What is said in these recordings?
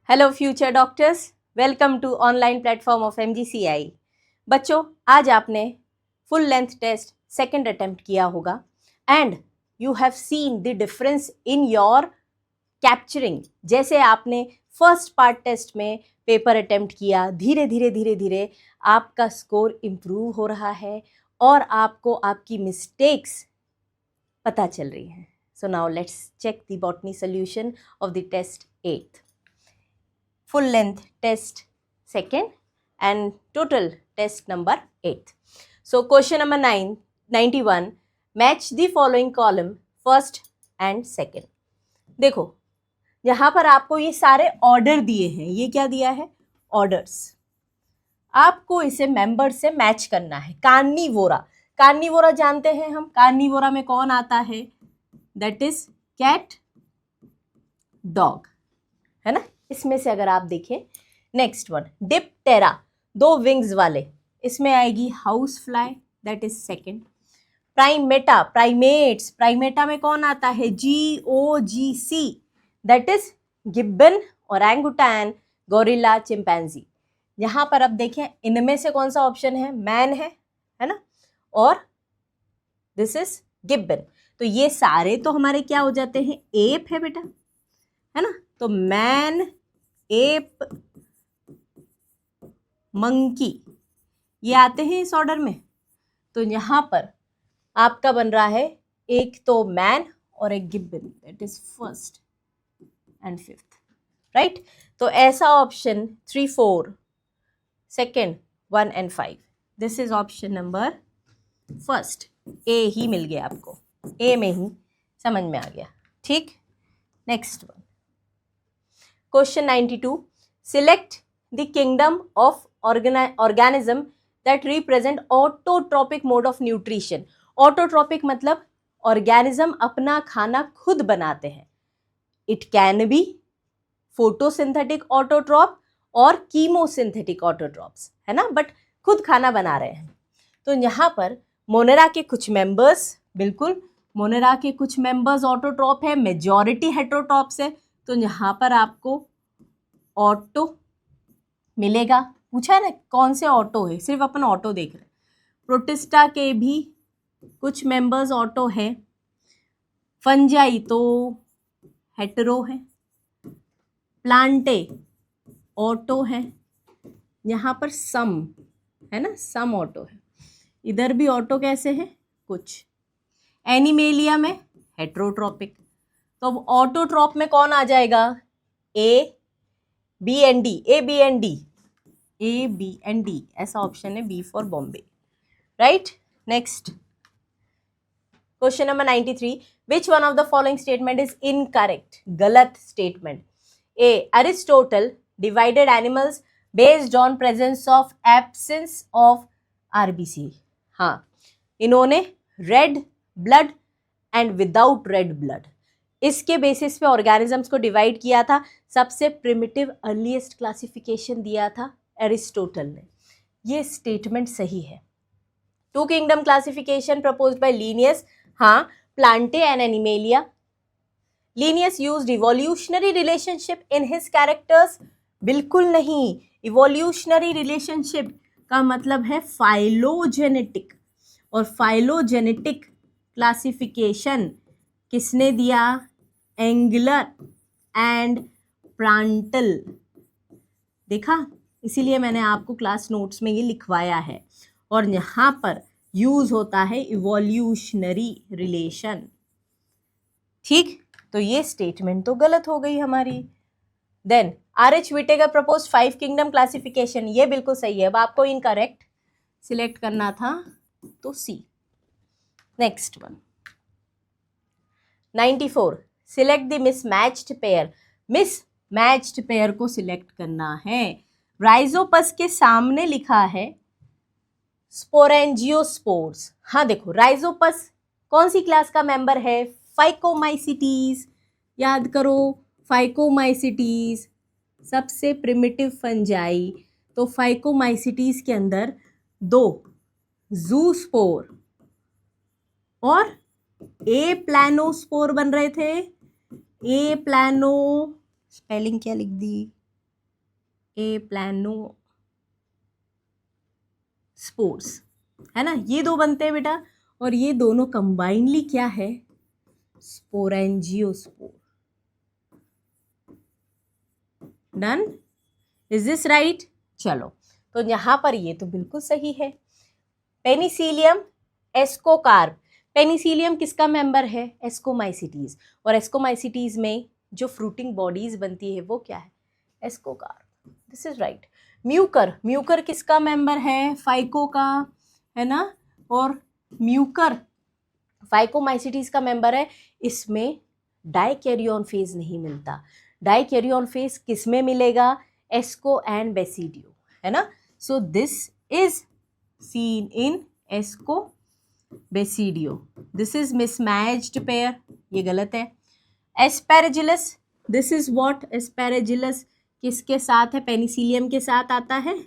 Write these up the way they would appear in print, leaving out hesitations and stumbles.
Hello future doctors, welcome to online platform of MGCI। बच्चों, आज आपने full length test second attempt किया होगा and you have seen the difference in your capturing. जैसे आपने first part test में paper attempt किया, धीरे धीरे आपका स्कोर इम्प्रूव हो रहा है और आपको आपकी मिस्टेक्स पता चल रही हैं। So now let's check the botany solution of the test 8th. Full length test 2nd and total test number 8th. So question number 91, match the following column first and second. देखो, यहाँ पर आपको ये सारे ऑर्डर दिए हैं। ये क्या दिया है? ऑर्डर्स। आपको इसे मेंबर से मैच करना है। कार्निवोरा जानते हैं हम। कार्निवोरा में कौन आता है? दैट इज कैट, डॉग, है ना। इसमें से अगर आप देखें, नेक्स्ट वन डिप्टेरा, 2 विंग्स वाले, इसमें आएगी house fly, that is second. Primata में कौन आता है? GOGC, that is Gibbon, orangutan, gorilla, chimpanzee. यहां पर अब देखें, इनमें से कौन सा ऑप्शन है? मैन है ना, और दिस इज गिब्बन। तो ये सारे तो हमारे क्या हो जाते हैं? एप है बेटा, है ना। तो मैन, एप, मंकी, ये आते हैं इस ऑर्डर में। तो यहां पर आपका बन रहा है एक तो मैन और एक gibbon, that is first and fifth, right. तो ऐसा option 3, 4, second, 1 and 5, this is option number first. A ही मिल गया आपको, ए में ही समझ में आ गया, ठीक। Next one, Question 92. Select the kingdom of organism that represent autotrophic mode of nutrition. Autotrophic मतलब organism अपना खाना खुद बनाते हैं। It can be photosynthetic autotroph और chemosynthetic autotrophs, है ना, बट खुद खाना बना रहे हैं। तो यहाँ पर मोनेरा के कुछ मेंबर्स, बिल्कुल मोनेरा के कुछ मेंबर्स ऑटोट्रॉप है, मेजॉरिटी हेटेरोट्रॉप्स है। तो यहाँ पर आपको ऑटो मिलेगा। पूछा है ना कौन से ऑटो है, सिर्फ अपन ऑटो देख रहे हैं। प्रोटिस्टा के भी कुछ मेंबर्स ऑटो है। फंजाई तो हेटेरो है। प्लांटे ऑटो है। यहाँ पर सम है ना, सम ऑटो है। इधर भी ऑटो कैसे है? कुछ। एनिमेलिया में हेटेरोट्रॉपिक। तो अब ऑटोट्रॉप में कौन आ जाएगा? A, B and D, ऐसा ऑप्शन है, B for Bombay, right. Next question number 93, which one of the following statement is incorrect? गलत statement. A, Aristotle divided animals based on presence of absence of RBC। हाँ, इन्होंने red blood and without red blood, इसके basis पे organisms को divide किया था। सबसे primitive earliest classification दिया था एरिस्टोटल ने। ये स्टेटमेंट सही है। 2 kingdom classification proposed by Linnaeus, हाँ, plantae and animalia. Linnaeus used evolutionary relationship in his characters, बिल्कुल नहीं। इवोल्यूशनरी रिलेशनशिप का मतलब है फाइलोजेनेटिक, और फाइलोजेनेटिक क्लासिफिकेशन किसने दिया? Engler and Prantl. देखा, इसीलिए मैंने आपको क्लास नोट्स में ये लिखवाया है। और यहाँ पर यूज होता है इवोल्यूशनरी रिलेशन, ठीक। तो ये स्टेटमेंट तो गलत हो गई हमारी। Then RH Whittaker propose 5 kingdom classification, ये बिल्कुल सही है। अब आपको इनकरेक्ट सिलेक्ट करना था, तो C। Next one 94, select the mismatched pair. Mismatched pair को सिलेक्ट करना है। राइजोपस के सामने लिखा है स्पोरेंजियोस्पोर्स। हाँ देखो, राइजोपस कौन सी क्लास का मेंबर है? फाइकोमाइसिटीज। याद करो, फाइकोमाइसिटीज सबसे प्रिमिटिव फंजाई। तो फाइकोमाइसिटीज के अंदर 2 जूस्पोर और ए प्लानोस्पोर बन रहे थे। ए प्लानो, स्पेलिंग क्या लिख दी? ए प्लानो स्पोर्स, है ना, ये दो बनते हैं बेटा, और ये दोनों कंबाइनली क्या है, sporangiospore. Done, is this right? चलो, तो यहाँ पर ये तो बिल्कुल सही है। पेनिसिलियम एस्कोकार्प, पेनिसिलियम किसका मेंबर है, एस्कोमाइसिटीज, और एस्कोमाइसिटीज में जो फ्रूटिंग बॉडीज बनती है वो क्या है, ascocarp, this is right. Mucor, mucor किसका मेंबर है, फाइको का, है ना, और म्यूकर फाइकोमाइसिटीज का मेंबर है। इसमें डाइकैरियोन फेज नहीं मिलता, डाइकैरियोन फेज किस में मिलेगा, एस्को एंड बेसिडियो, है ना। So this is seen in asco basidio, this is mismatched pair, ये गलत है। Aspergillus, this is what, aspergillus किसके साथ है, पेनिसिलियम के साथ आता है,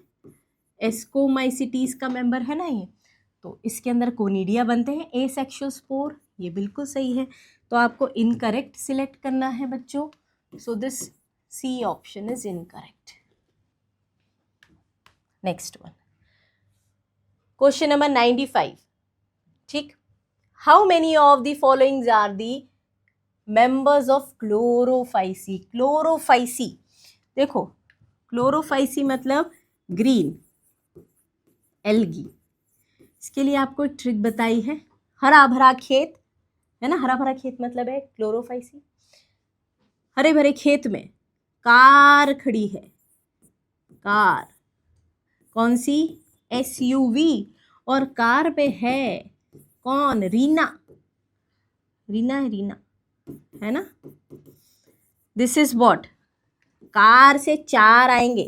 एस्कोमाइसिटीज का मेंबर है ना ये, तो इसके अंदर कोनिडिया बनते हैं, एसेक्सोस्पोर, ये बिल्कुल सही है। तो आपको इनकरेक्ट सिलेक्ट करना है बच्चों, so this C option is incorrect. Next one, question number 95, ठीक। How many of the followings are the members of Chlorophyceae, Chlorophyceae, देखो क्लोरोफाइसी मतलब ग्रीन एल्गी, इसके लिए आपको एक ट्रिक बताई है, हरा भरा खेत, है ना, हरा भरा खेत मतलब है क्लोरोफाइसी। हरे भरे खेत में कार खड़ी है, कार कौन सी, SUV, और कार पे है कौन, रीना, रीना है, रीना, है ना। दिस इज व्हाट, कार से चार आएंगे,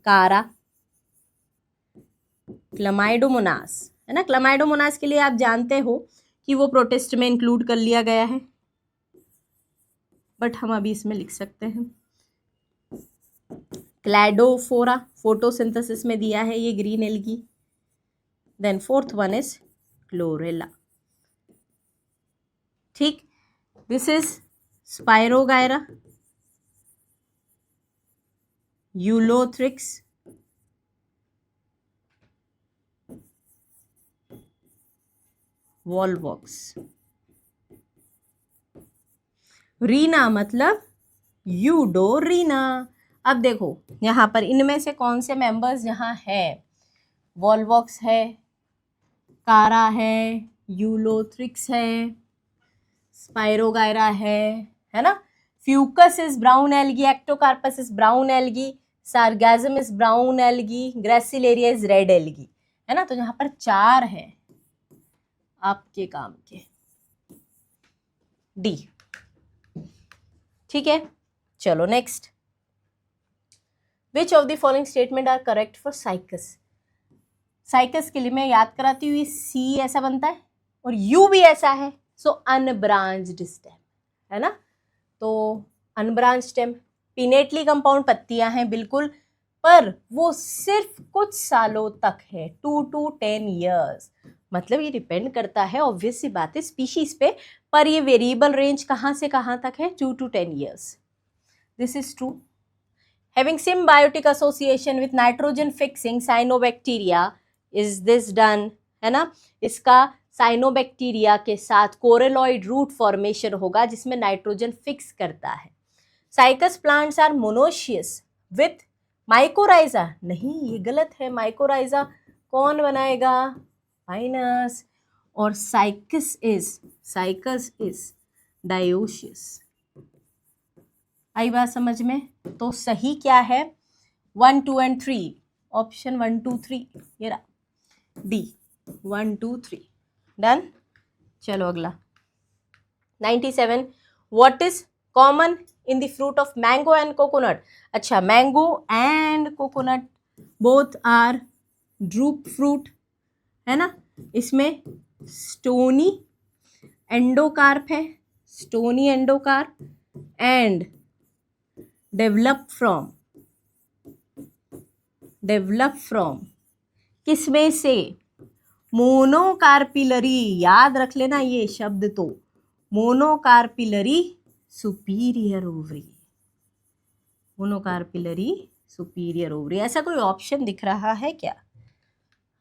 कारा, क्लमाइडोमोनास, है ना। क्लमाइडोमोनास के लिए आप जानते हो कि वो प्रोटिस्ट में इंक्लूड कर लिया गया है, बट हम अभी इसमें लिख सकते हैं क्लैडोफोरा, फोटोसिंथेसिस में दिया है ये green algae. Then fourth one is chlorella, ठीक। This is spirogyra, ulothrix, volvox. रीना मतलब यूडोरीना। अब देखो यहाँ पर इनमें से कौन से मेंबर्स यहाँ है, वॉलवॉक्स है, कारा है, यूलोथ्रिक्स है, स्पाइरोगायरा है ना। Fucus is brown algae, ectocarpus is brown algae, sargassum is brown algae, gracilaria is red algae, है ना। तो यहाँ पर चार है आपके काम के, डी, ठीक है। चलो next, which of the following statement are correct for Cycas, Cycas के लिए मैं याद कराती हूँ, सी ऐसा बनता है और यू भी ऐसा है, सो अनब्रांच्ड स्टेम, है ना। तो अनब्रांच्ड स्टेम, पिनेटली कंपाउंड पत्तियां हैं बिल्कुल, पर वो सिर्फ कुछ सालों तक है, 2 to 10 years, मतलब ये डिपेंड करता है ऑब्वियस सी बात है स्पीशीज पे, पर ये वेरिएबल रेंज कहाँ से कहाँ तक है, 2 to 10 years, this is true. Having symbiotic association with nitrogen fixing cyanobacteria, is this done, है ना। इसका साइनोबैक्टीरिया के साथ कोरेलॉइड रूट फॉर्मेशन होगा जिसमें नाइट्रोजन फिक्स करता है। Cycas plants are monoecious with mycorrhiza, नहीं ये गलत है, माइकोराइजा कौन बनाएगा, फाइनस, और साइकस इज डायोशियस। आई बात समझ में? तो सही क्या है, 1 2 and 3, ऑप्शन 1 2 3, ये रहा डी, 1 2 3, डन। चलो अगला 97, what is common in the fruit of mango and coconut. अच्छा, mango and coconut both are drupe fruit, है ना। इसमें स्टोनी एंडोकार्प है, stony endocarp, and develop from किसमें से, मोनोकार्पिलरी, याद रख लेना ये शब्द, तो monocarpellary superior ovary, monocarpellary superior ovary. ऐसा कोई ऑप्शन दिख रहा है क्या?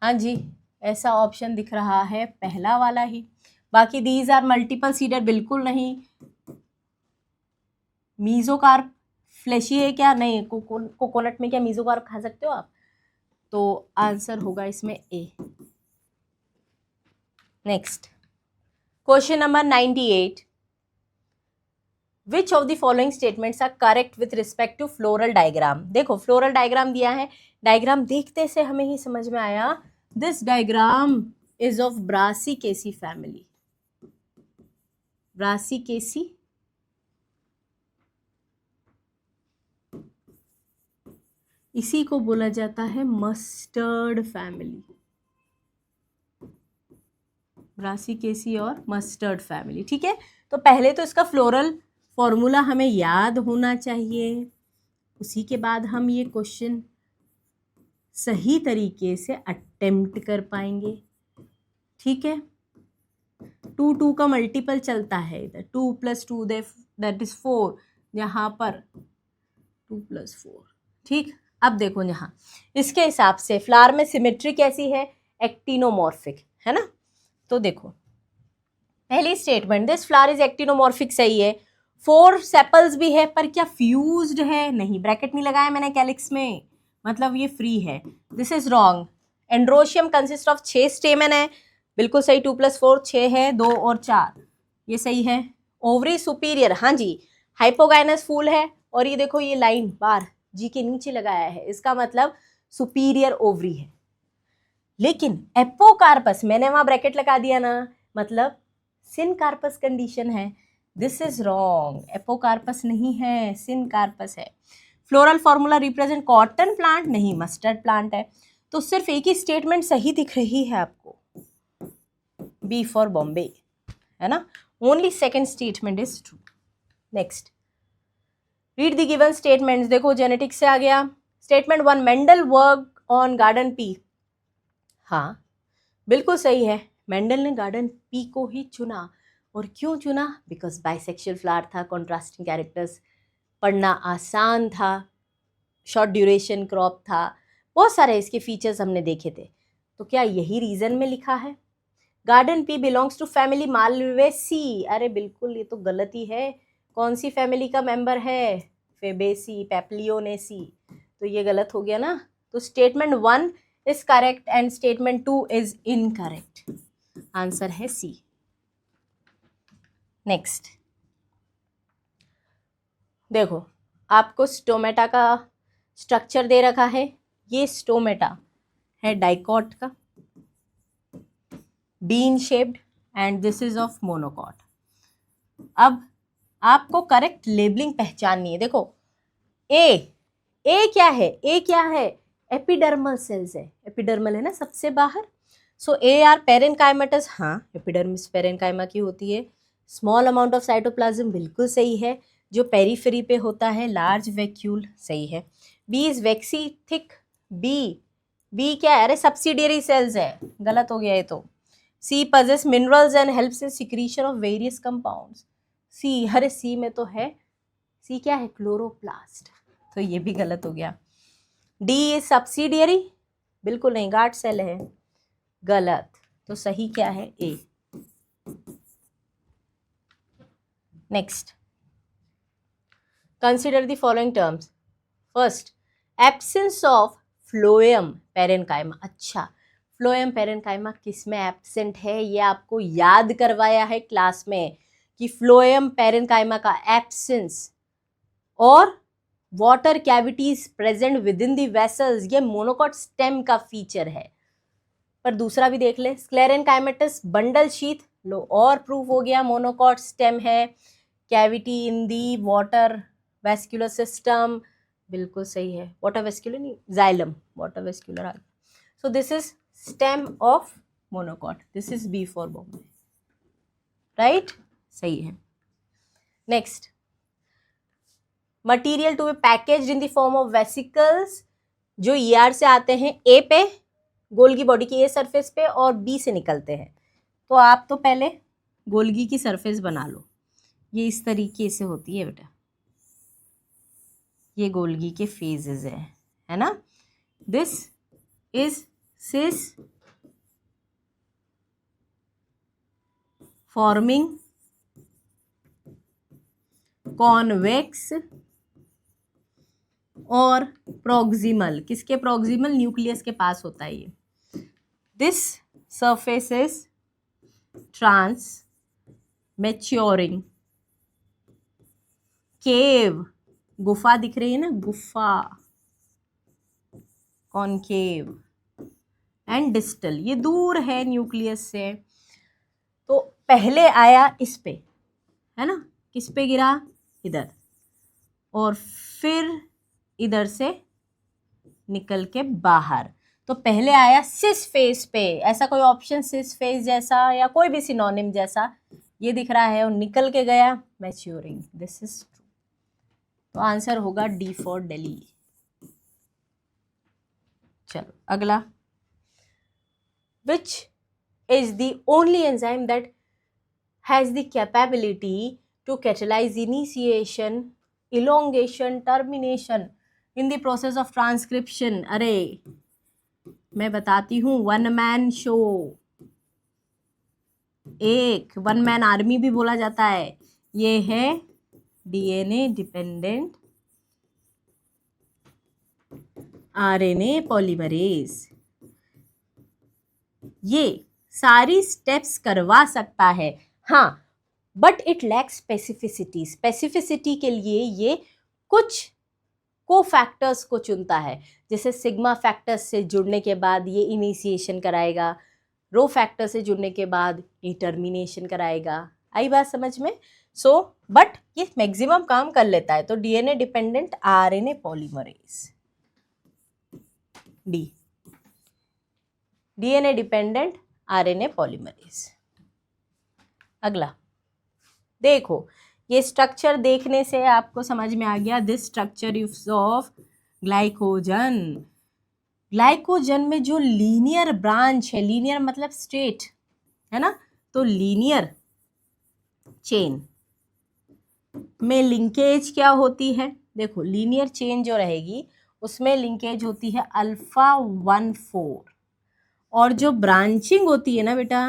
हाँ जी, ऐसा ऑप्शन दिख रहा है पहला वाला ही। बाकी दीज आर मल्टीपल सीडेड बिल्कुल नहीं। मीजोकार्प फ्लैशी है क्या? नहीं। कोकोनट में क्या मीजोकार्प खा सकते हो आप? तो आंसर होगा इसमें A. Next question number 98, which of the following statements are correct with respect to floral diagram. देखो फ्लोरल डायग्राम दिया है, डायग्राम देखते से हमें ही समझ में आया this diagram is of Brassicaceae family. Brassicaceae इसी को बोला जाता है मस्टर्ड फैमिली। ब्रासिकेसी और मस्टर्ड फैमिली, ठीक है। तो पहले तो इसका फ्लोरल फॉर्मूला हमें याद होना चाहिए, उसी के बाद हम ये क्वेश्चन सही तरीके से अटेम्प्ट कर पाएंगे, ठीक है। 2 का मल्टीपल चलता है इधर, 2 + 2 दैट इज 4, यहाँ पर 2 + 4, ठीक। अब देखो यहाँ इसके हिसाब से फ्लावर में सिमेट्री कैसी है? एक्टिनोमॉर्फिक, है ना। तो देखो पहली statement, this flower is actinomorphic, सही है। 4 सेपल्स भी है, पर क्या फ्यूज्ड है? नहीं, ब्रैकेट नहीं लगाया मैंने कैलिक्स में, मतलब ये फ्री है। This is wrong. Androecium consist of 6 स्टेमन है, बिल्कुल सही। 2 + 4 6 है, 2 और 4, ये सही है। ओवरी सुपीरियर, हाँ जी। हाइपोगाइनस फूल है, और ये देखो ये लाइन बार जी के नीचे लगाया है, इसका मतलब सुपीरियर ओवरी है। लेकिन एपोकार्पस, मैंने वहां ब्रैकेट लगा दिया ना, मतलब सिनकार्पस कंडीशन है। दिस इज रॉन्ग, एपोकार्पस नहीं है, सिनकार्पस है। Floral formula represent cotton plant, नहीं मस्टर्ड प्लांट है। तो सिर्फ एक ही स्टेटमेंट सही दिख रही है आपको, बी फॉर बॉम्बे, है ना। Only second statement is true. Next read the given statements. देखो जेनेटिक्स से आ गया। Statement 1, Mendel work on garden pea. हाँ बिल्कुल सही है, मेंडल ने गार्डन पी को ही चुना। और क्यों चुना? बिकॉज बाइसेक्सुअल फ्लावर था, कॉन्ट्रास्टिंग कैरेक्टर्स, पढ़ना आसान था, शॉर्ट ड्यूरेशन क्रॉप था, बहुत सारे इसके फीचर्स हमने देखे थे। तो क्या यही रीजन में लिखा है? Garden pea belongs to family Malvaceae. अरे बिल्कुल, ये तो गलत ही है। कौन सी फैमिली का मेंबर है? Fabaceae, Papilionaceae. तो ये गलत हो गया ना। तो statement 1 is correct and statement 2 is incorrect. Answer है सी। नेक्स्ट देखो, आपको स्टोमेटा का स्ट्रक्चर दे रखा है। ये स्टोमेटा है डाइकॉट का, bean shaped, and this is of monocot. अब आपको करेक्ट लेबलिंग पहचाननी है। देखो ए क्या है? ए क्या है? एपिडर्मल सेल्स है, एपिडर्मल है ना सबसे बाहर। सो ए आर पेरेनकाइमेटस, हाँ एपिडर्मिस पेरेनकाइमा की होती है। स्मॉल अमाउंट ऑफ साइटोप्लाज्म, बिल्कुल सही है। जो पेरीफेरी पे होता है, लार्ज वैक्यूल, सही है। B is waxy thick, B क्या है? अरे सब्सिडियरी सेल्स है, गलत हो गया ये तो। C possesses minerals and helps in secretion of various compounds, C, अरे सी में तो है, सी क्या है? क्लोरोप्लास्ट, तो ये भी गलत हो गया। डी इज सब्सिडियरी, बिल्कुल नहीं, गार्ड सेल है, गलत। तो सही क्या है? A. Next consider the following terms. First, absence of phloem parenchyma. अच्छा, फ्लोएम पेरेनकाइमा किस में एब्सेंट है? ये आपको याद करवाया है क्लास में कि फ्लोएम पेरेनकाइमा का एब्सेंस और water cavities present with in the vessels, ये मोनोकॉट स्टेम का फीचर है। पर दूसरा भी देख ले, स्क्लेरेनकाइमेटस बंडल शीथ, लो और प्रूफ हो गया मोनोकॉट स्टेम है। Cavity in the water vascular system, बिल्कुल सही है। वाटर वेस्क्यूलर नहीं, जाइलम, वाटर वेस्क्यूलर आ गया। So this is stem of monocot, this is B for Bombay, right, सही है। Next, material to be packaged in the form of vesicles, जो ER से आते हैं ए पे, गोल्गी बॉडी की ए सरफेस पे, और बी से निकलते हैं। तो आप तो पहले गोल्गी की सरफेस बना लो, ये इस तरीके से होती है बेटा, ये गोल्गी के फेजेस हैं, है ना. This is cis forming convex और प्रॉक्सिमल. किसके प्रॉक्सिमल? न्यूक्लियस के पास होता है ये. This surface is trans maturing cave. गुफा दिख रही है ना, गुफा. कॉनकेव एंड डिस्टल, ये दूर है न्यूक्लियस से. तो पहले आया इस पे, है ना. किस पे गिरा? इधर. और फिर इधर से निकल के बाहर. तो पहले आया सिस फेस पे. ऐसा कोई ऑप्शन सिस फेस जैसा या कोई भी सिनोनिम जैसा ये दिख रहा है, और निकल के गया मैच्योरिंग. This is true. तो आंसर होगा डी फॉर दिल्ली. चलो अगला. Which is the only enzyme that has the capability to catalyse initiation, elongation, termination in the process of transcription. अरे मैं बताती हूँ, वन मैन शो, एक वन मैन आर्मी भी बोला जाता है. ये है डीएनए डिपेंडेंट आरएनए पॉलीमरेज. ये सारी स्टेप्स करवा सकता है, हाँ, but it lacks specificity. Specificity के लिए ये कुछ को फैक्टर्स को चुनता है. जैसे सिग्मा फैक्टर्स से जुड़ने के बाद ये इनिशिएशन कराएगा, रो फैक्टर से जुड़ने के बाद ये टर्मिनेशन कराएगा. आई बात समझ में? सो बट ये मैक्सिमम काम कर लेता है. तो DNA dependent RNA polymerase, D. DNA dependent RNA polymerase. अगला देखो, ये स्ट्रक्चर देखने से आपको समझ में आ गया. This structure is of glycogen. Glycogen में जो लीनियर ब्रांच है, लीनियर मतलब स्ट्रेट, है ना. तो लीनियर चेन में लिंकेज क्या होती है? देखो, लीनियर चेन जो रहेगी उसमें लिंकेज होती है अल्फा 1,4. और जो ब्रांचिंग होती है ना बेटा,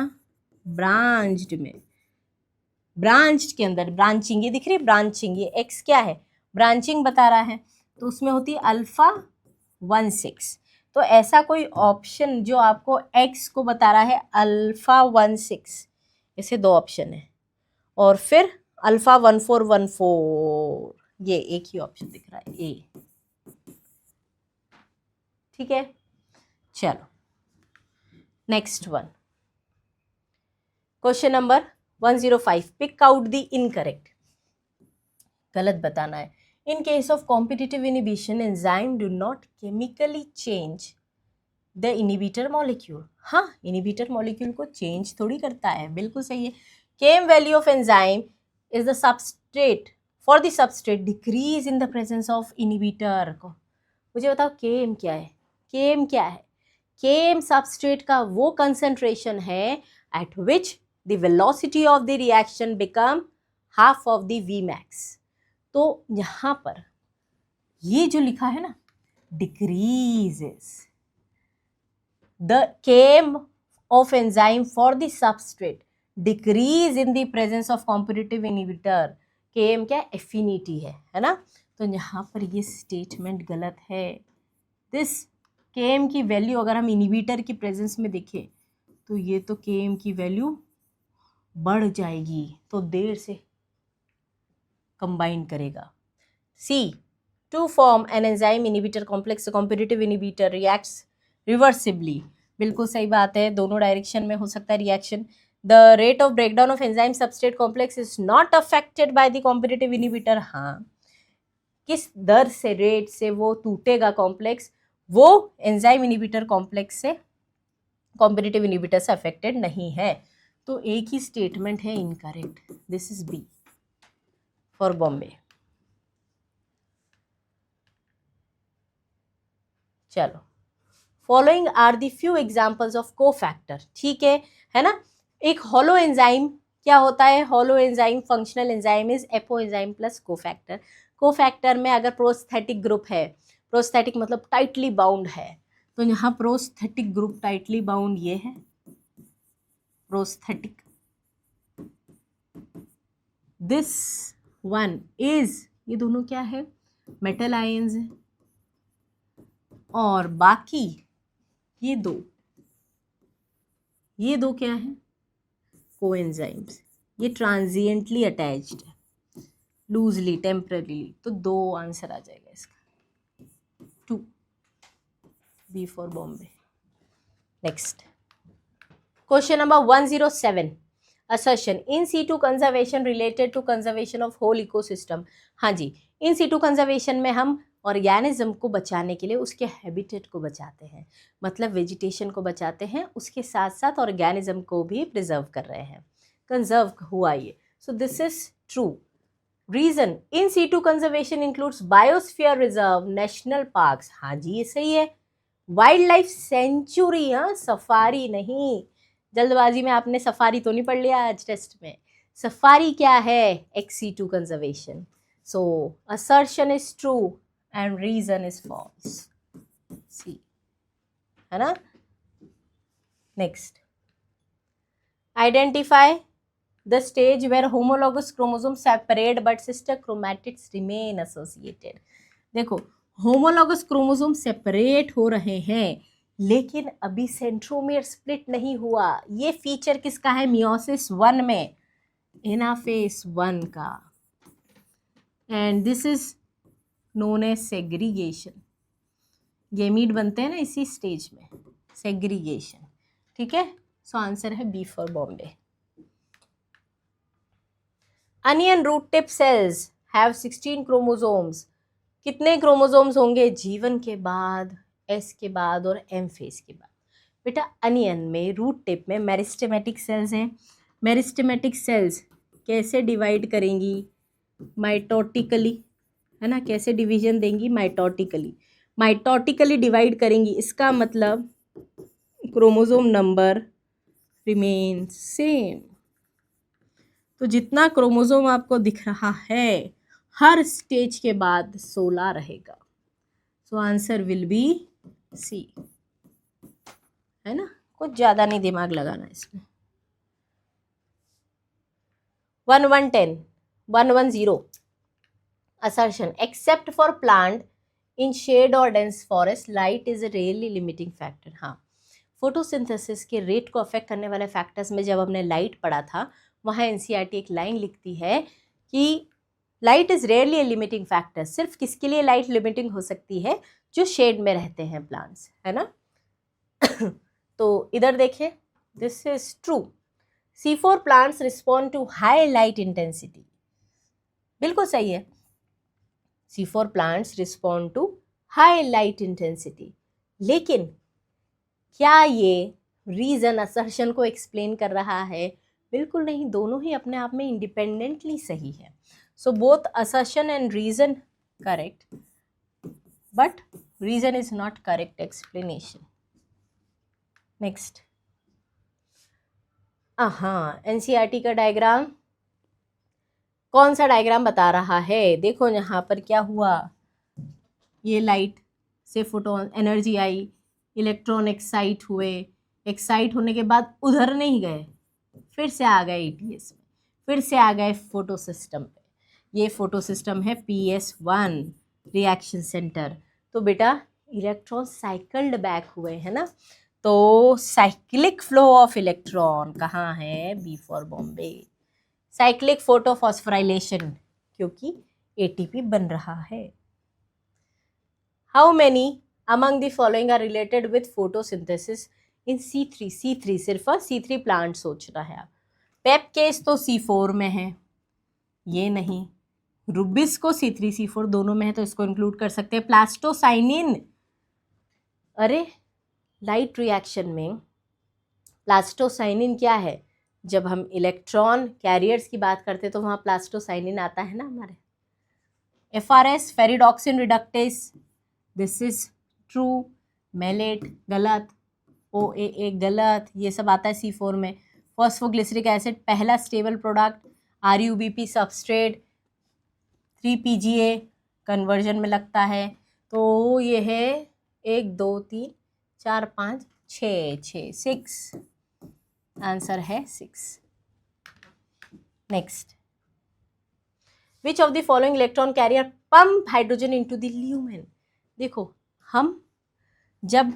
ब्रांच्ड में, ब्रांच के अंदर ब्रांचिंग, ये दिख रही है ब्रांचिंग, ये एक्स क्या है? ब्रांचिंग बता रहा है. तो उसमें होती है अल्फा 1,6. तो ऐसा कोई ऑप्शन जो आपको एक्स को बता रहा है अल्फा 1,6, ऐसे दो ऑप्शन है. और फिर अल्फा 1,4,1,4, ये एक ही ऑप्शन दिख रहा है, ए. ठीक है. चलो next one, question number 105. Pick out the incorrect. गलत बताना है. In case of competitive inhibition, enzyme do not chemically change the inhibitor molecule. हाँ, इनिबिटर मॉलिक्यूल को चेंज थोड़ी करता है. बिल्कुल सही है. Km value of enzyme is the substrate for the substrate decrease in the presence of inhibitor. को मुझे बताओ केम क्या है? केम क्या है? केम सबस्ट्रेट का वो कंसंट्रेशन है eight which the velocity of the reaction become half of the Vmax. तो यहाँ पर ये जो लिखा है ना, decreases the Km of enzyme for the substrate decrease in the presence of competitive inhibitor. Km क्या? affinity है ना. तो यहाँ पर ये स्टेटमेंट गलत है. दिस Km की वैल्यू अगर हम इनिबिटर की प्रेजेंस में देखें तो ये तो Km की वैल्यू बढ़ जाएगी, तो देर से कंबाइन करेगा. C, to form an enzyme inhibitor complex competitive inhibitor reacts reversibly. बिल्कुल सही बात है, दोनों डायरेक्शन में हो सकता है reaction. The rate of breakdown of enzyme substrate complex is not affected by the competitive inhibitor. हाँ, किस दर से, रेट से वो टूटेगा कॉम्प्लेक्स, वो एंजाइम इनिबिटर कॉम्प्लेक्स से, कॉम्पिटिटिव इनिबिटर से अफेक्टेड नहीं है. तो एक ही स्टेटमेंट है incorrect. This is B for Bombay. चलो, following are the few examples of cofactor. ठीक है ना. एक हॉलो एंजाइम क्या होता है? Holo enzyme functional enzyme is apo enzyme plus cofactor. Cofactor में अगर प्रोस्थेटिक ग्रुप है प्रोस्थेटिक मतलब टाइटली बाउंड है, तो यहाँ प्रोस्थेटिक ग्रुप टाइटली बाउंड ये है प्रोस्थेटिक. दिस वन इज, ये दोनों क्या है, मेटल आयंस है. और बाकी ये दो क्या है, कोएंजाइम्स. ये ट्रांजिएंटली अटैच्ड है, लूजली, टेम्पररीली. तो 2 आंसर आ जाएगा इसका, 2, B for Bombay. Next question number 107. assertion in situ conservation related to conservation of whole ecosystem. हाँ जी, इन situ conservation में हम ऑर्गेनिज्म को बचाने के लिए उसके हैबिटेट को बचाते हैं, मतलब वेजिटेशन को बचाते हैं, उसके साथ साथ ऑर्गेनिज्म को भी प्रिजर्व कर रहे हैं, कंजर्व हुआ ये. So this is true. Reason in situ conservation includes biosphere reserve, national parks. हाँ जी, ये सही है. वाइल्ड लाइफ सेंचुरी, हाँ, सफारी नहीं. जल्दबाजी में आपने सफारी तो नहीं पढ़ लिया आज टेस्ट में. सफारी क्या है, x situ conservation. So assertion is true and reason is false. C, है ना. Next, identify the stage where homologous chromosomes separate but sister chromatids remain associated. देखो, होमोलॉगस क्रोमोसोम सेपरेट हो रहे हैं लेकिन अभी सेंट्रोमियर स्प्लिट नहीं हुआ. ये फीचर किसका है, मियोसिस 1 में, एनाफेज 1 का. And this is known as segregation. Gamete बनते हैं ना इसी स्टेज में, सेग्रीगेशन. ठीक है, सो आंसर है B for Bombay. Onion root tip cells have 16 chromosomes. कितने क्रोमोसोम्स होंगे जीवन के बाद, एस के बाद और एम फेज के बाद. बेटा अनियन में, रूट टिप में मेरिस्टेमेटिक सेल्स हैं. मेरिस्टेमेटिक सेल्स कैसे डिवाइड करेंगी, माइटोटिकली, है ना. कैसे डिवीजन देंगी, माइटोटिकली डिवाइड करेंगी. इसका मतलब क्रोमोसोम नंबर रिमेन सेम. तो जितना क्रोमोसोम आपको दिख रहा है हर स्टेज के बाद 16 रहेगा. So answer will be C, है ना. कुछ ज़्यादा नहीं दिमाग लगाना इसमें. 1110 assertion except for plant in shade or dense forest light is a really limiting factor. हाँ, फोटोसिंथेसिस के रेट को अफेक्ट करने वाले फैक्टर्स में जब हमने लाइट पढ़ा था वहाँ एनसीईआरटी एक लाइन लिखती है कि light is rarely A limiting factor. सिर्फ किसके लिए लाइट लिमिटिंग हो सकती है, जो शेड में रहते हैं प्लांट्स, है ना. तो इधर देखिए, this is true. C4 plants respond to high light intensity. बिल्कुल सही है, C4 plants respond to high light intensity. लेकिन क्या ये रीजन असर्शन को एक्सप्लेन कर रहा है, बिल्कुल नहीं. दोनों ही अपने आप में इंडिपेंडेंटली सही है. So both assertion and reason correct, but reason is not correct explanation. Next, NCERT का डायग्राम, कौन सा डायग्राम बता रहा है. देखो यहाँ पर क्या हुआ, ये लाइट से फोटोन एनर्जी आई, इलेक्ट्रॉन एक्साइट हुए, एक्साइट होने के बाद उधर नहीं गए, फिर से आ गए ETS में, फिर से आ गए फोटो सिस्टम पे. ये फोटो सिस्टम है PS1 रिएक्शन सेंटर. तो बेटा इलेक्ट्रॉन साइकिल्ड बैक हुए, है ना. तो साइक्लिक फ्लो ऑफ इलेक्ट्रॉन कहाँ है, B for Bombay. Cyclic photophosphorylation, क्योंकि ATP बन रहा है. How many among the following are related with photosynthesis in C3. C3 सिर्फ C3 प्लांट सोचना है आप. पेप केस तो C4 में है, ये नहीं. रुबिस को C3 C4 दोनों में है, तो इसको इंक्लूड कर सकते हैं. प्लास्टोसाइनिन, अरे लाइट रिएक्शन में प्लास्टोसाइनिन क्या है, जब हम इलेक्ट्रॉन कैरियर्स की बात करते हैं तो वहाँ प्लास्टोसाइनिन आता है ना हमारे. FRS ferredoxin reductase, this is true. Malate गलत, OAA गलत, ये सब आता है C4 में. फॉस्फोग्लिसरिक एसिड पहला stable product, RUBP substrate, 3PGA conversion में लगता है. तो ये है 1 2 3 4 5 6 6 आंसर है 6। Next, which of the following electron carrier pump hydrogen into the lumen. देखो, हम जब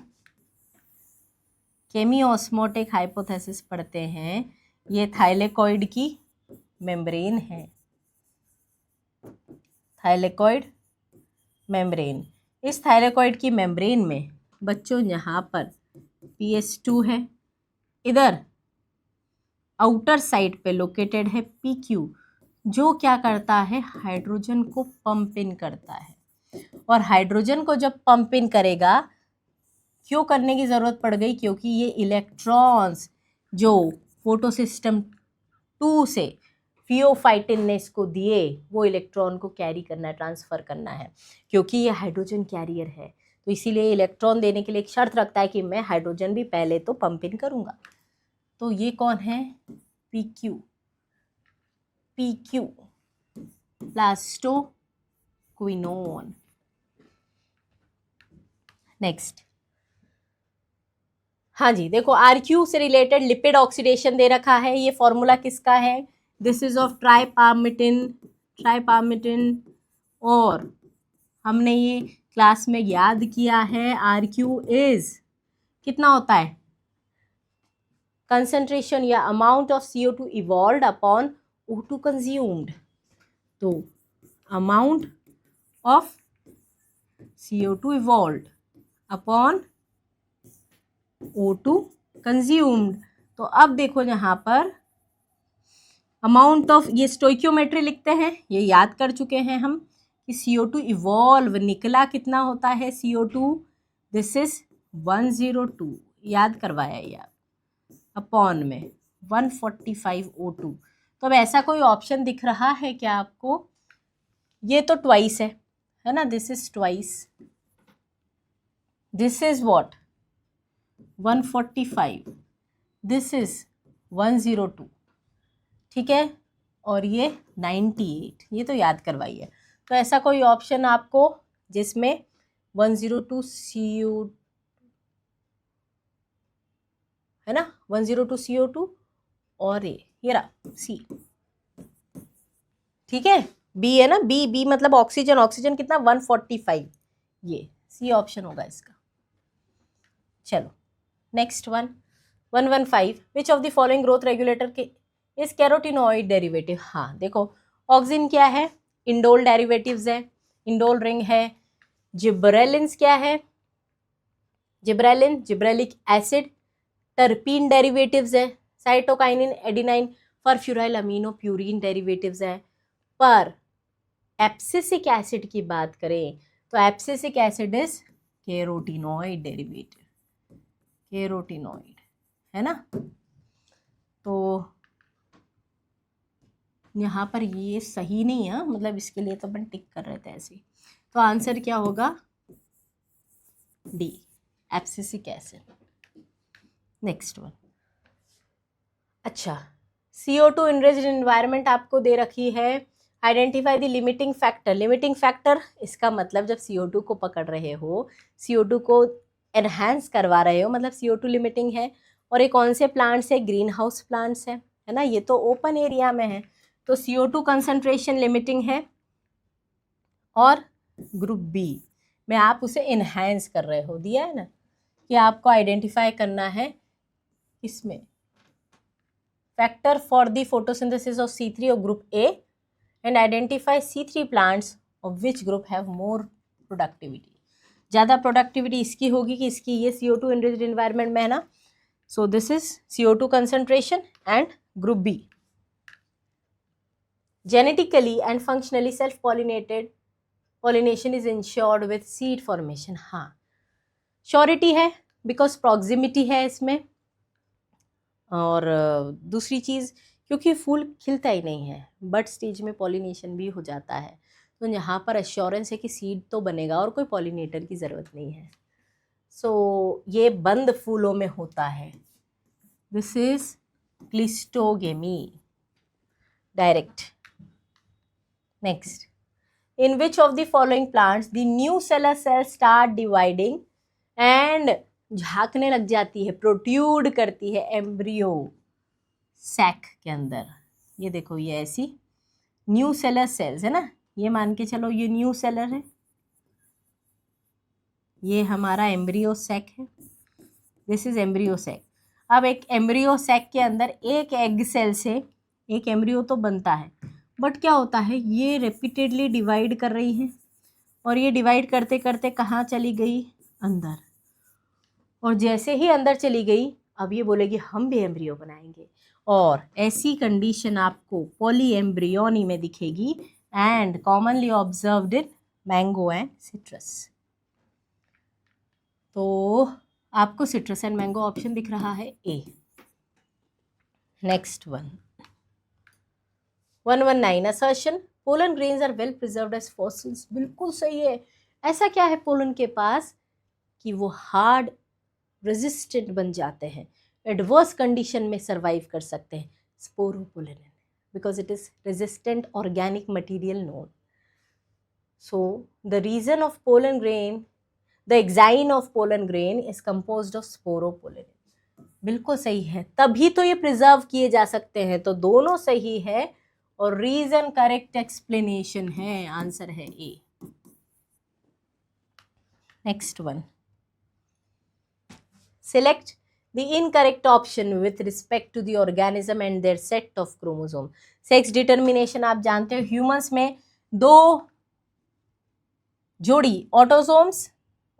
केमियोस्मोटिक हाइपोथेसिस पढ़ते हैं, ये थाइलेकॉइड की मेम्ब्रेन है, थाइलेकॉइड मेम्ब्रेन। इस थाइलेकॉइड की मेम्ब्रेन में बच्चों यहाँ पर PS2 है, इधर आउटर साइड पे लोकेटेड है PQ, जो क्या करता है, हाइड्रोजन को पंप इन करता है। और हाइड्रोजन को जब पंप इन करेगा, क्यों करने की ज़रूरत पड़ गई, क्योंकि ये इलेक्ट्रॉन्स जो फोटोसिस्टम 2 से फियोफाइटिन ने इसको दिए, वो इलेक्ट्रॉन को कैरी करना है, ट्रांसफ़र करना है, क्योंकि ये हाइड्रोजन कैरियर है। तो इसीलिए इलेक्ट्रॉन देने के लिए एक शर्त रखता है कि मैं हाइड्रोजन भी पहले तो पंप इन करूँगा। तो ये कौन है, PQ, प्लास्टोक्विनोन। नेक्स्ट, हाँ जी, देखो RQ से रिलेटेड लिपिड ऑक्सीडेशन दे रखा है, ये फॉर्मूला किसका है, दिस इज ऑफ ट्राइपार्मिटिन, और हमने ये क्लास में याद किया है, RQ इज कितना होता है, कंसंट्रेशन या amount of CO2 evolved upon O2 consumed. तो amount of CO2 evolved upon O2 consumed. तो अब देखो यहाँ पर अमाउंट ऑफ, ये स्टोइक्योमेट्री लिखते हैं, ये याद कर चुके हैं हम कि CO2 इवॉल्व निकला कितना होता है, CO2 दिस इज 102, याद करवाया यार, अपॉन में 145 O2। तो अब ऐसा कोई ऑप्शन दिख रहा है क्या आपको, ये तो ट्वाइस है ना, this is twice, this is what 145, this is 102, ठीक है, और ये 98, ये तो याद करवाइए। तो ऐसा कोई ऑप्शन आपको जिसमें 102 CO है ना, 102 CO2 और ये रहा C, ठीक है, B है ना, B मतलब ऑक्सीजन कितना 145, ये C ऑप्शन होगा इसका। चलो next 115, which of the following growth regulator के इस कैरोटीनॉइड डेरिवेटिव। हाँ देखो, ऑक्सिन क्या है, इंडोल डेरिवेटिव्स है, इंडोल रिंग है, जिब्रेलिन्स क्या है, जिब्रेलिक एसिड, टर्पीन डेरिवेटिव्स है, cytokinin, adenine, furfuryl amino purine derivatives है। पर एब्सिसिक एसिड की बात करें तो abscisic acid is carotenoid derivative, carotenoid है ना। तो यहाँ पर ये सही नहीं है, मतलब इसके लिए तो अपन टिक कर रहे थे ऐसे। तो आंसर क्या होगा, D, abscisic acid. Next one, अच्छा, CO2 इनरिच्ड एनवायरनमेंट आपको दे रखी है, identify the limiting factor. Limiting factor इसका मतलब जब CO2 को पकड़ रहे हो, CO2 को एनहांस करवा रहे हो, मतलब CO2 लिमिटिंग है। और ये कौन से प्लांट्स है, ग्रीन हाउस प्लांट्स है ना, ये तो ओपन एरिया में है, तो CO2 कंसंट्रेशन लिमिटिंग है। और ग्रुप B में आप उसे इनहांस कर रहे हो, दिया है ना कि आपको आइडेंटिफाई करना है इसमें factor for the photosynthesis of C3 of group A and identify C3 plants of which group have more productivity। ज़्यादा प्रोडक्टिविटी इसकी होगी कि इसकी, ये CO2 enriched environment में है ना, so this is CO2 concentration and group B। genetically and functionally self-pollinated pollination is ensured with seed formation। हाँ, श्योरिटी है बिकॉज प्रॉक्सिमिटी है इसमें, और दूसरी चीज़ क्योंकि फूल खिलता ही नहीं है, बट स्टेज में पॉलिनेशन भी हो जाता है, तो यहाँ पर एश्योरेंस है कि सीड तो बनेगा और कोई पॉलिनेटर की ज़रूरत नहीं है। सो ये बंद फूलों में होता है, this is cleistogamy direct. Next, in which of the following plants the new cellular cells start dividing and झांकने लग जाती है, प्रोट्यूड करती है एम्ब्रियो सैक के अंदर। ये देखो, ये ऐसी न्यू सेलर सेल्स है ना, ये मान के चलो ये न्यू सेलर है, ये हमारा एम्ब्रियो सैक है, दिस इज एम्ब्रियो सैक। अब एक एम्ब्रियो सैक के अंदर एक एग सेल से एक एम्ब्रियो तो बनता है, बट क्या होता है, ये रिपीटेडली डिवाइड कर रही है और ये डिवाइड करते करते कहाँ चली गई, अंदर। और जैसे ही अंदर चली गई, अब ये बोलेगी हम भी एम्ब्रियो बनाएंगे, और ऐसी कंडीशन आपको पॉली एम्ब्रियोनी में दिखेगी and commonly observed in mango and citrus. तो आपको सिट्रस एंड मैंगो ऑप्शन दिख रहा है A. Next one 119 assertion pollen grains are well preserved as fossils. बिल्कुल सही है। ऐसा क्या है पोलन के पास कि वो हार्ड रेजिस्टेंट बन जाते हैं, एडवर्स कंडीशन में सर्वाइव कर सकते हैं। Sporopollenin because it is resistant organic material known. So the reason of pollen grain, the exine of pollen grain is composed of sporopollenin. बिल्कुल सही है, तभी तो ये प्रिजर्व किए जा सकते हैं। तो दोनों सही है और रीजन करेक्ट एक्सप्लेनेशन है, आंसर है A. Next one, select the incorrect option with respect to the organism and their set of chromosome. Sex determination आप जानते हो, ह्यूमंस में 2 जोड़ी ऑटोसोम्स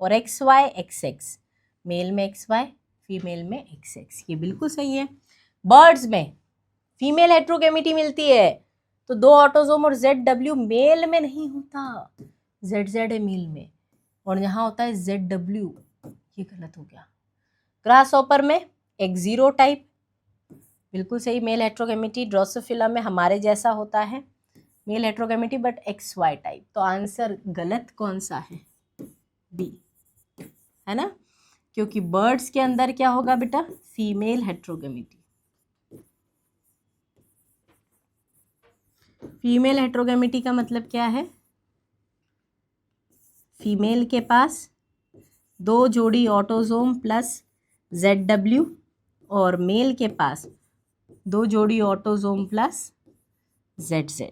और XY XX, मेल में XY फीमेल में XX, ये बिल्कुल सही है। बर्ड्स में फीमेल हेट्रोगेमिटी मिलती है, तो 2 ऑटोसोम और ZW मेल में नहीं होता, ZZ है मेल में, और यहाँ होता है ZW, ये गलत हो गया। ग्रास हॉपर में X0 टाइप, बिल्कुल सही, मेल हेट्रोगेमिटी। ड्रोसोफिला में हमारे जैसा होता है मेल हेट्रोगेमिटी बट XY टाइप। तो आंसर गलत कौन सा है, बी है ना, क्योंकि बर्ड्स के अंदर क्या होगा बेटा, फीमेल हेट्रोगेमिटी। फीमेल हेट्रोगेमिटी का मतलब क्या है, फीमेल के पास 2 जोड़ी ऑटोसोम प्लस ZW और मेल के पास 2 जोड़ी autosome plus ZZ।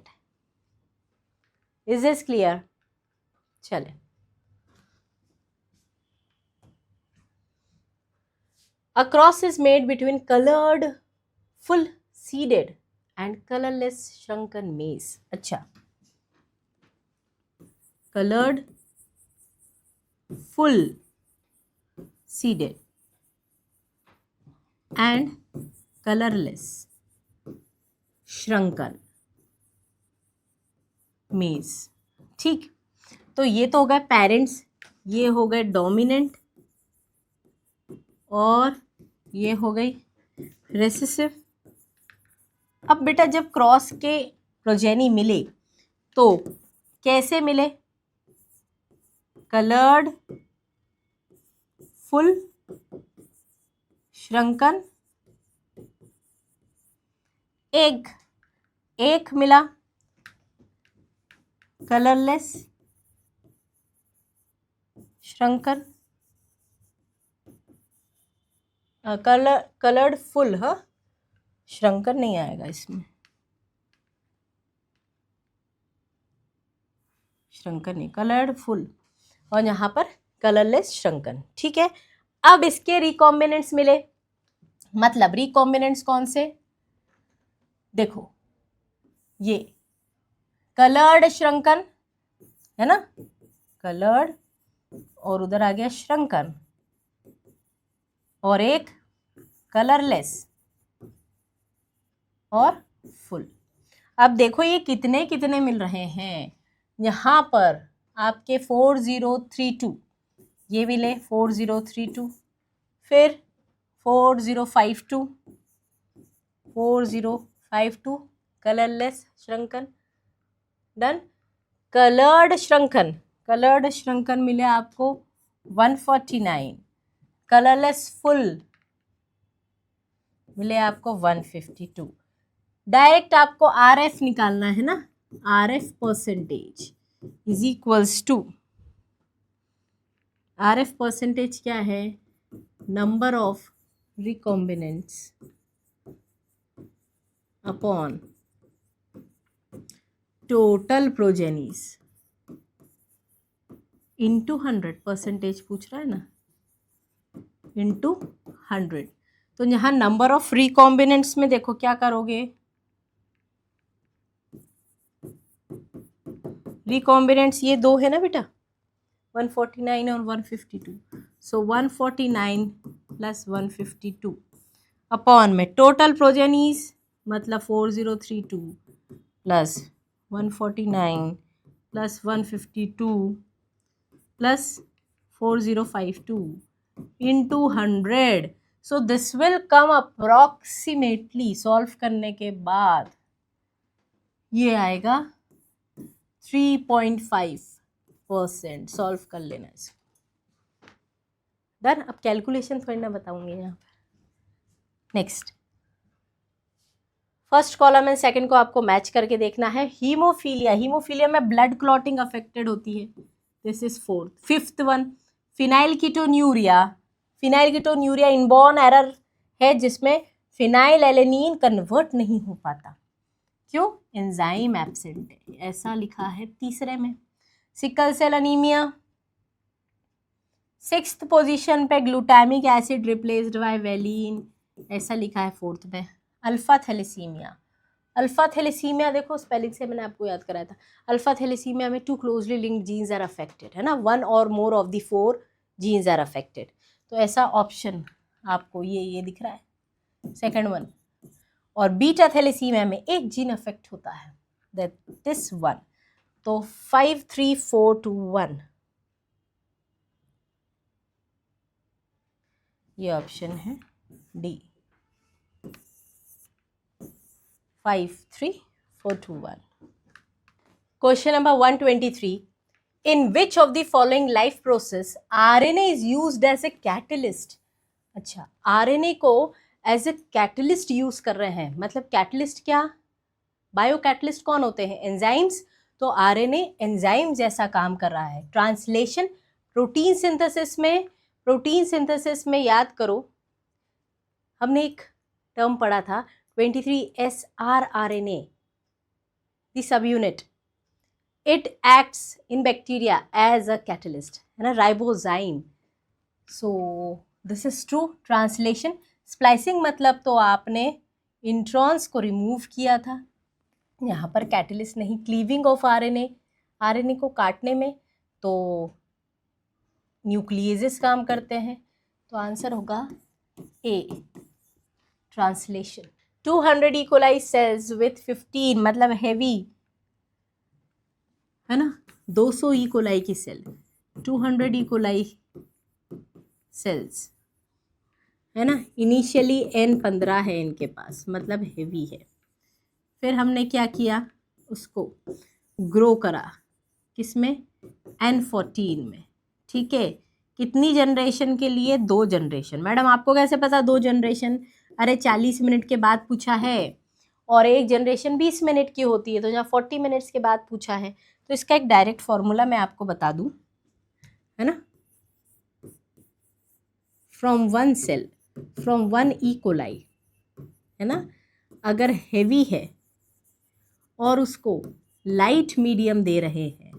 Is this clear? चले, a cross is made between colored full seeded and colorless shrunken maize। अच्छा, colored full seeded and colorless shrunken maize। ठीक, तो ये तो हो गए पेरेंट्स, ये हो गए डोमिनेंट, और ये हो गई रेसेसिव। अब बेटा जब क्रॉस के प्रोजेनी मिले तो कैसे मिले, कलर्ड फुल श्रंकन एक मिला कलरलेस श्रंकन, कलर्ड फुल, हाँ श्रंकन नहीं आएगा इसमें, श्रंकन नहीं, कलर्ड फुल, और यहाँ पर कलरलेस श्रंकन। ठीक है, अब इसके रिकॉम्बिनेंट्स मिले, मतलब रिकॉम्बिनेंट्स कौन से, देखो ये कलर्ड श्रंकन है ना, कलर्ड, और उधर आ गया श्रंकन, और एक कलरलेस और फुल। अब देखो ये कितने कितने मिल रहे हैं, यहाँ पर आपके 4032, ये मिले 4032, फिर 4052, 4052 कलरलेस श्रंकन, डन। कलर्ड श्रंकन मिले आपको 149, कलरलेस फुल मिले आपको 152। डायरेक्ट आपको RF निकालना है ना, RF percentage, is equals to RF percentage क्या है, number of recombinants upon total progenies into 100, percentage पूछ रहा है ना, इंटू 100। तो यहाँ नंबर ऑफ रिकॉम्बिनेंट्स में देखो क्या करोगे, रिकॉम्बिनेंट्स ये दो है ना बेटा, 149 और 152, सो 149 प्लस 152 अपॉन में टोटल प्रोजेनीज मतलब 4032 plus 149 plus 152 plus 4052 into 100। So this will come approximately, solve करने के बाद ये आएगा 3.5%। सॉल्व कर लेना इसको, डन। अब कैलकुलेशन थोड़ी ना बताऊंगी यहाँ पर। Next, first column and second को आपको मैच करके देखना है। हीमोफीलिया, हीमोफीलिया में ब्लड क्लॉटिंग अफेक्टेड होती है, this is fourth. Fifth one, phenylketonuria, phenylketonuria inborn error है जिसमें फिनाइल एलेनिन कन्वर्ट नहीं हो पाता, क्यों, एंजाइम एब्सेंट है, ऐसा लिखा है तीसरे में। Sickle cell anaemia, sixth position पे glutamic acid replaced by valine, ऐसा लिखा है फोर्थ में। अल्फा थैलेसीमिया, अल्फा थैलेसीमिया देखो स्पेलिंग से मैंने आपको याद कराया था। अल्फा थैलेसीमिया में 2 closely linked genes are affected, है ना, 1 और more of the 4 genes are affected. तो ऐसा ऑप्शन आपको ये दिख रहा है, सेकंड वन। और बीटा थैलेसीमिया में एक जीन अफेक्ट होता है, दैट दिस वन। तो 5 3 4 2 1 ये ऑप्शन है D, 5 3 4 2 1। Question number 123, in which of the following life process RNA is used as a catalyst. अच्छा, RNA को एज ए कैटलिस्ट यूज कर रहे हैं, मतलब कैटलिस्ट क्या, बायो कैटलिस्ट कौन होते हैं, एंजाइम्स। तो RNA एंजाइम जैसा काम कर रहा है। ट्रांसलेशन, प्रोटीन सिंथेसिस में, प्रोटीन सिंथेसिस में याद करो हमने एक टर्म पढ़ा था 23SrRNA, the subunit, it acts in bacteria as a catalyst, है ना, ribozyme. So this is true. Translation, splicing मतलब तो आपने इंट्रॉन्स को रिमूव किया था, यहाँ पर कैटलिस्ट नहीं। क्लीविंग ऑफ RNA, RNA को काटने में तो न्यूक्लियेजेस काम करते हैं, तो आंसर होगा A, translation. 200 E. coli cells with 15 मतलब हैवी, है ना, 200 E. coli की सेल, 200 E. coli सेल्स, है ना, इनिशियली N15 है इनके पास, मतलब हेवी है। फिर हमने क्या किया, उसको ग्रो करा, किसमें, N14 में, ठीक है। कितनी जनरेशन के लिए, 2 जनरेशन। मैडम आपको कैसे पता 2 जनरेशन, अरे 40 मिनट के बाद पूछा है और एक जनरेशन 20 मिनट की होती है, तो जहाँ 40 मिनट्स के बाद पूछा है, तो इसका एक डायरेक्ट फॉर्मूला मैं आपको बता दूं, है ना, from 1 cell, from 1 E. coli, है ना, अगर हेवी है और उसको लाइट मीडियम दे रहे हैं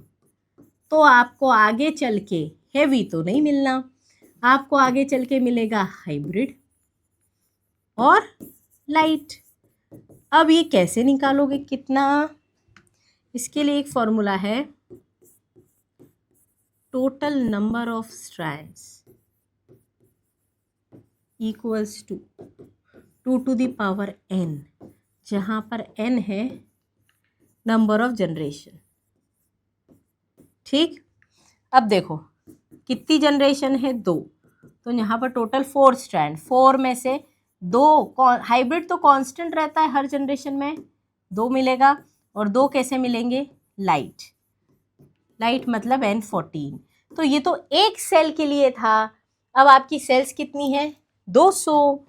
तो आपको आगे चल के हेवी तो नहीं मिलना, आपको आगे चल के मिलेगा हाइब्रिड और लाइट। अब ये कैसे निकालोगे कितना, इसके लिए एक फॉर्मूला है, total number of strands equals to 2 to the power n, जहाँ पर n है नंबर ऑफ जनरेशन, ठीक। अब देखो कितनी जनरेशन है, 2, तो यहाँ पर टोटल 4 स्ट्रैंड, 4 में से 2, हाइब्रिड तो कांस्टेंट रहता है हर जनरेशन में, 2 मिलेगा, और 2 कैसे मिलेंगे, लाइट, लाइट मतलब N14। तो ये तो एक सेल के लिए था, अब आपकी सेल्स कितनी है, 200,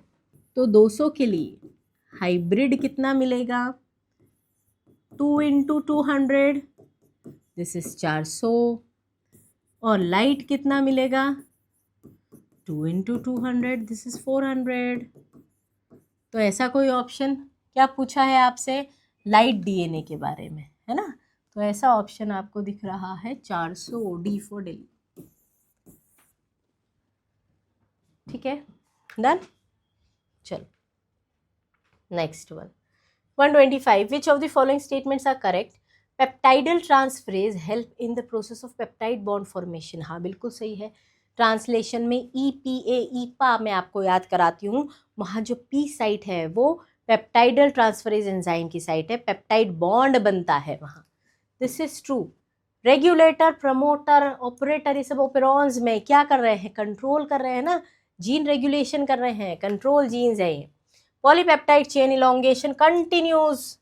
तो 200 के लिए हाइब्रिड कितना मिलेगा, 2 × 200, दिस इज 400 और लाइट कितना मिलेगा 2 into 200 दिस इज 400। तो ऐसा कोई ऑप्शन क्या पूछा है आपसे लाइट डीएनए के बारे में है ना, तो ऐसा ऑप्शन आपको दिख रहा है 400 डी फॉर दिल्ली। ठीक है डन। चलो next one 125 which of the following statements are correct peptidyl transferase help in the process of peptide bond formation. हाँ बिल्कुल सही है। ट्रांसलेशन में ईपीए ईपा मैं आपको याद कराती हूँ, वहाँ जो पी साइट है वो पेप्टाइडल ट्रांसफरेज एंजाइम की साइट है, पेप्टाइड बॉन्ड बनता है वहाँ। This is true. Regulator promoter operator ये सब ओपेरॉन्स में क्या कर रहे हैं कंट्रोल कर रहे हैं ना, जीन रेगुलेशन कर रहे हैं, कंट्रोल जीन्स है ये। पॉलीपेप्टाइड चेन इलोंगेशन कंटिन्यूज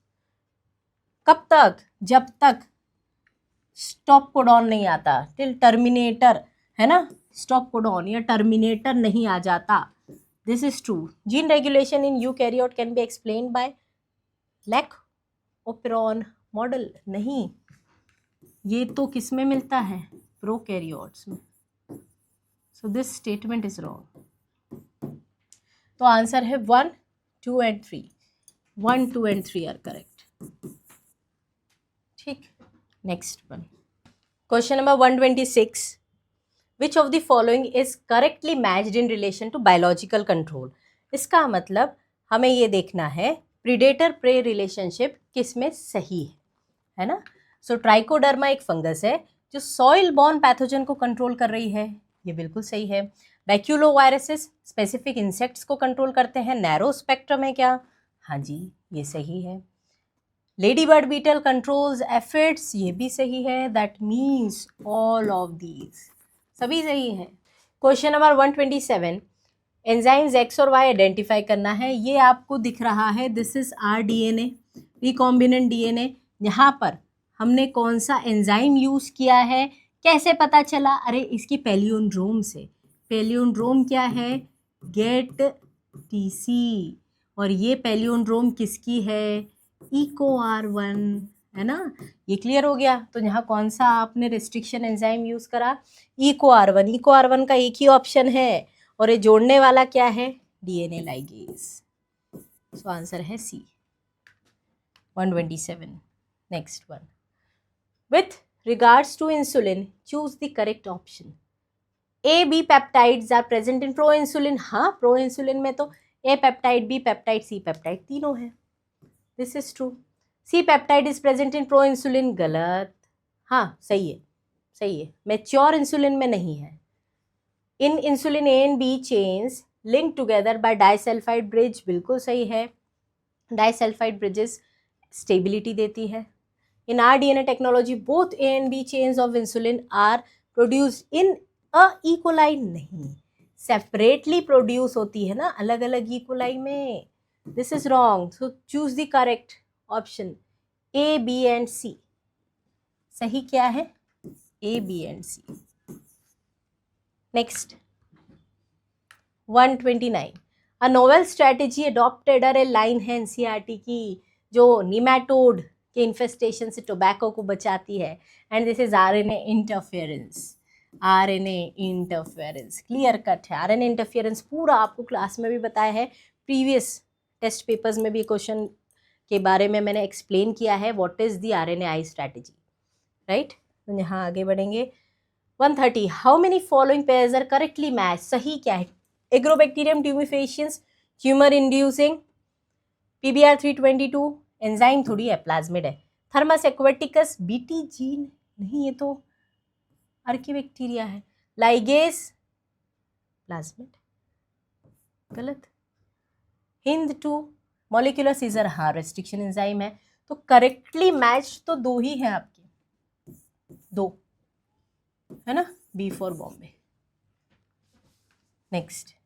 कब तक जब तक स्टॉप कोडॉन नहीं आता, टिल टर्मिनेटर है ना, स्टॉप कोडॉन या टर्मिनेटर नहीं आ जाता। This is true. Gene regulation in eukaryote can be explained by lac operon model. नहीं, ये तो किस में मिलता है प्रोकैरियोट्स में। So this statement is wrong. तो आंसर है 1, 2 and 3। 1, 2 and 3 are correct. ठीक next one question number 126 which of the following is correctly matched in relation to biological control. इसका मतलब हमें ये देखना है प्रीडेटर प्रे रिलेशनशिप किस में सही है ना। सो ट्राइकोडर्मा एक फंगस है जो सॉइल बॉर्न पैथोजन को कंट्रोल कर रही है, ये बिल्कुल सही है। बैक्यूलोवायरसेस स्पेसिफिक इंसेक्ट्स को कंट्रोल करते हैं, नैरो स्पेक्ट्रम है क्या, हाँ जी ये सही है। Ladybird beetle controls aphids, ये भी सही है। That means all of these सभी सही है। क्वेश्चन नंबर 127 एंजाइम्स एक्स और वाई आइडेंटिफाई करना है। ये आपको दिख रहा है this is r DNA recombinant DNA. यहाँ पर हमने कौन सा एंजाइम यूज़ किया है, कैसे पता चला, अरे इसकी पैलियोंड्रोम से। पैलियोंड्रोम क्या है गेट टीसी, और ये पैलियोंड्रोम किसकी है EcoR1 है ना, ये क्लियर हो गया। तो यहाँ कौन सा आपने रिस्ट्रिक्शन एंजाइम यूज़ करा EcoR1। EcoR1 का एक ही ऑप्शन है और ये जोड़ने वाला क्या है डीएनए लाइगेज। सो आंसर है सी 127। Next one with regards to insulin choose the correct option। A B peptides are present in proinsulin। हाँ proinsulin में तो A peptide B peptide C peptide तीनों है, this is true। C peptide is present in proinsulin गलत, हाँ सही है सही है, mature insulin में नहीं है। in insulin A and B chains linked together by disulfide bridge बिल्कुल सही है, disulfide bridges stability देती है। In our DNA technology, both A and B chains of insulin are produced in a E. coli नहीं, separately produce होती है ना अलग अलग E. coli में। This is wrong. So choose the correct option A, B and C। सही क्या है A, B and C। Next 129 A novel strategy adopted अरे लाइन है NCERT की जो निमेटोड के इन्फेस्टेशन से टोबैको को बचाती है, and this is RNA interference. RNA interference clear cut है। RNA इंटरफेरेंस पूरा आपको क्लास में भी बताया है, प्रीवियस टेस्ट पेपर्स में भी क्वेश्चन के बारे में मैंने एक्सप्लेन किया है what is the RNAi strategy right. तो यहाँ आगे बढ़ेंगे 130 how many following pairs are correctly match. सही क्या है Agrobacterium tumefaciens tumour inducing PBR 322 enzyme थोड़ी है प्लाज्मिड है। थर्मस एक्वेटिकस बीटी जीन नहीं, ये तो आर्किबैक्टीरिया है। लाइगेस प्लाज्मिड गलत। हिंद 2 मॉलिक्यूलर सीजर हाँ रेस्ट्रिक्शन एंजाइम है। तो करेक्टली मैच तो दो ही हैं आपके, दो है ना, B for Bombay. Next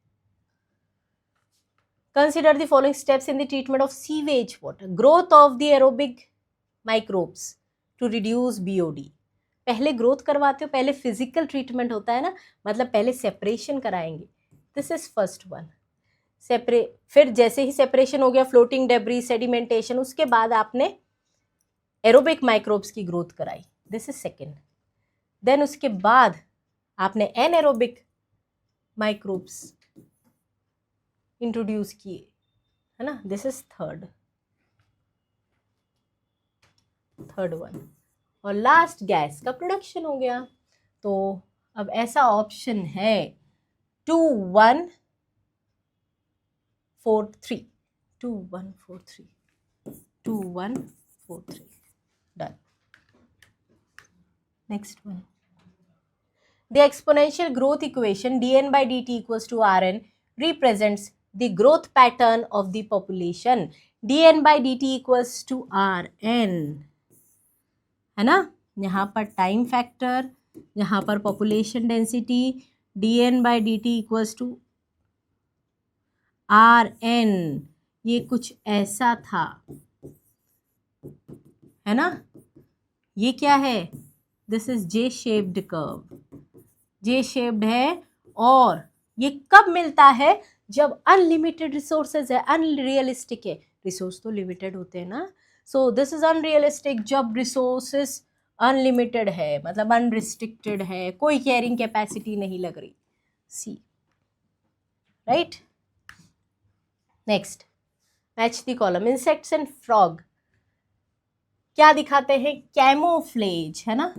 Consider the following steps in the treatment of sewage water। Growth of the aerobic microbes to reduce BOD। पहले ग्रोथ करवाते हो, पहले फिजिकल ट्रीटमेंट होता है ना, मतलब पहले सेपरेशन कराएंगे। दिस इज फर्स्ट वन फिर जैसे ही सेपरेशन हो गया फ्लोटिंग डेब्री सेडिमेंटेशन, उसके बाद आपने एरोबिक माइक्रोब्स की ग्रोथ कराई। This is second. देन उसके बाद आपने एनएरोबिक माइक्रोब्स इंट्रोड्यूस किए, है ना, दिस इज थर्ड वन। और लास्ट गैस का प्रोडक्शन हो गया। तो अब ऐसा ऑप्शन है 2 1 4 3, 2 1 4 3, 2 1 4 3, done. Next one, the exponential growth equation dn by dt equals to rn represents the growth pattern of the population. dn by dt equals to rn, है ना, यहाँ पर टाइम फैक्टर, यहाँ पर population density, dn by dt equals to rn, ये कुछ ऐसा था, है ना। ये क्या है, this is J shaped curve, J shaped है। और ये कब मिलता है, जब अनलिमिटेड रिसोर्सेज है, अनरियलिस्टिक है, रिसोर्स तो लिमिटेड होते हैं ना, सो दिस इज अनरियलिस्टिक जब रिसोर्सेज अनलिमिटेड है, मतलब अनरिस्ट्रिक्टेड है, कोई कैरिंग कैपेसिटी नहीं लग रही, C, right. Next, match the column, insects and frog क्या दिखाते हैं, कैमोफ्लेज, है ना,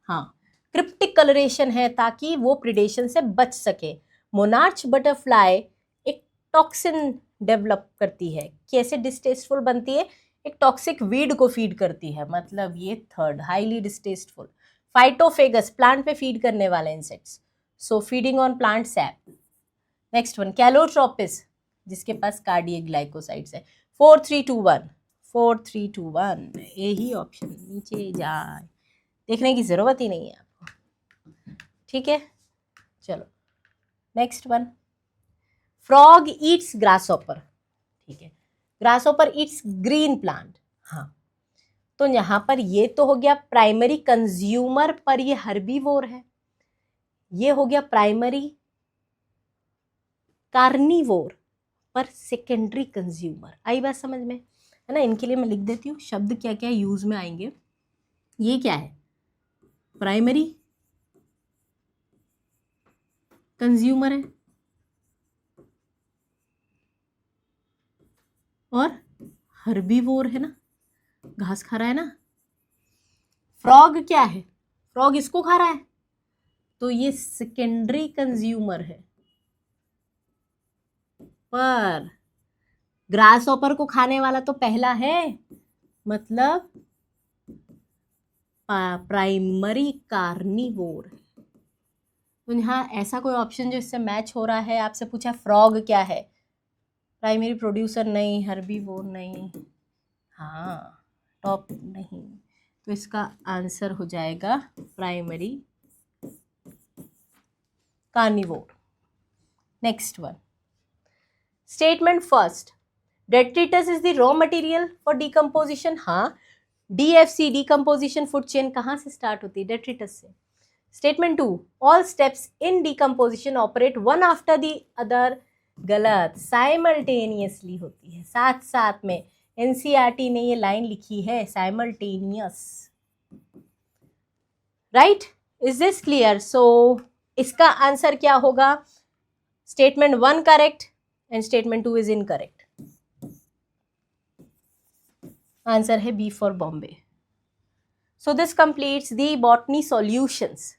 हाँ, क्रिप्टिक कलरेशन है ताकि वो प्रिडेशन से बच सके। मोनार्च बटरफ्लाई एक टॉक्सिन डेवलप करती है, कैसे डिस्टेस्टफुल बनती है, एक टॉक्सिक वीड को फीड करती है, मतलब ये third, highly distasteful. Phytophagous plant पे फीड करने वाले insects, so feeding on plant SAP. Next one, Calotropis जिसके पास कार्डियक ग्लाइकोसाइड्स है। 4 3 2 1, 4 3 2 1, यही ऑप्शन, नीचे जाए, देखने की जरूरत ही नहीं है आपको, ठीक है। चलो next one, frog Yeats grasshopper, ठीक है, ग्रासहॉपर ईट्स ग्रीन प्लांट, हाँ, तो यहाँ पर ये तो हो गया प्राइमरी कंज्यूमर, पर ये हर्बीवोर है, ये हो गया प्राइमरी कार्निवोर पर सेकेंडरी कंज्यूमर। आई बात समझ में, है ना। इनके लिए मैं लिख देती हूँ शब्द क्या क्या यूज में आएंगे। ये क्या है, प्राइमरी कंज्यूमर है और हर्बीवोर है ना, घास खा रहा है ना। फ्रॉग क्या है, फ्रॉग इसको खा रहा है, तो ये सेकेंडरी कंज्यूमर है। पर ग्रासहॉपर को खाने वाला तो पहला है, मतलब प्राइमरी कार्निवोर है। तो यहाँ ऐसा कोई ऑप्शन जो इससे मैच हो रहा है, आपसे पूछा फ्रॉग क्या है, प्राइमरी प्रोड्यूसर नहीं, हर्बीवोर नहीं, हाँ, टॉप नहीं, तो इसका आंसर हो जाएगा primary carnivore. Next one, statement first, detritus is the raw material for decomposition, हाँ, DFC डिकम्पोजिशन फूड चेन कहाँ से स्टार्ट होती है, डेट्रिटस से। Statement 2, all steps in decomposition operate one after the other, गलत, साइमल्टेनियसली होती है, साथ साथ में। NCERT ने ये लाइन लिखी है, simultaneous, right, is this clear. So इसका आंसर क्या होगा, statement 1 correct and statement 2 is incorrect. Answer है B for Bombay. So this completes the botany solutions.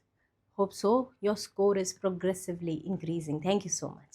Hope so your score is progressively increasing. Thank you so much.